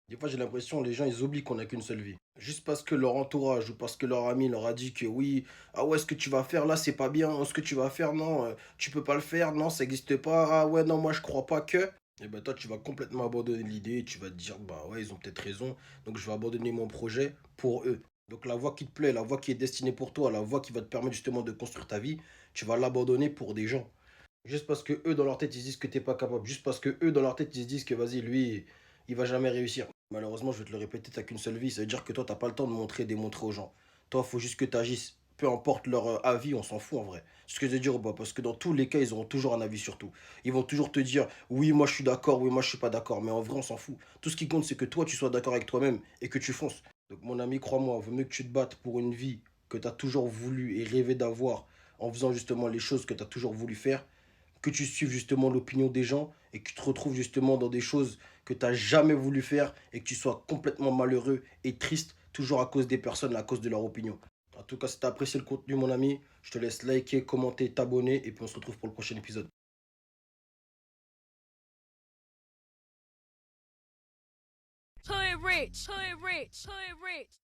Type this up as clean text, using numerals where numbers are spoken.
Des fois, j'ai l'impression les gens, ils oublient qu'on n'a qu'une seule vie. Juste parce que leur entourage ou parce que leur ami leur a dit que oui, ah ouais, ce que tu vas faire là, c'est pas bien. Ce que tu vas faire, non, tu peux pas le faire. Non, ça existe pas. Ah ouais, non, moi, je crois pas que. Et ben toi, tu vas complètement abandonner l'idée. Tu vas te dire, bah ouais, ils ont peut-être raison. Donc, je vais abandonner mon projet pour eux. Donc, la voie qui te plaît, la voie qui est destinée pour toi, la voie qui va te permettre justement de construire ta vie, tu vas l'abandonner pour des gens. Juste parce que eux, dans leur tête, ils se disent que t'es pas capable. Juste parce que eux, dans leur tête, ils se disent que vas-y, lui, il va jamais réussir. Malheureusement, je vais te le répéter, t'as qu'une seule vie. Ça veut dire que toi, t'as pas le temps de montrer, démontrer aux gens. Toi, faut juste que tu agisses. Peu importe leur avis, on s'en fout en vrai. C'est ce que je veux dire ou pas. Parce que dans tous les cas, ils auront toujours un avis sur tout. Ils vont toujours te dire oui, moi je suis d'accord, oui, moi je suis pas d'accord. Mais en vrai, on s'en fout. Tout ce qui compte, c'est que toi, tu sois d'accord avec toi-même et que tu fonces. Donc, mon ami, crois-moi, vaut mieux que tu te battes pour une vie que tu as toujours voulu et rêvé d'avoir en faisant justement les choses que tu as toujours voulu faire, que tu suives justement l'opinion des gens et que tu te retrouves justement dans des choses que tu n'as jamais voulu faire et que tu sois complètement malheureux et triste, toujours à cause des personnes, à cause de leur opinion. En tout cas, si tu as apprécié le contenu, mon ami, je te laisse liker, commenter, t'abonner et puis on se retrouve pour le prochain épisode. Hood rich, hood rich, hood rich.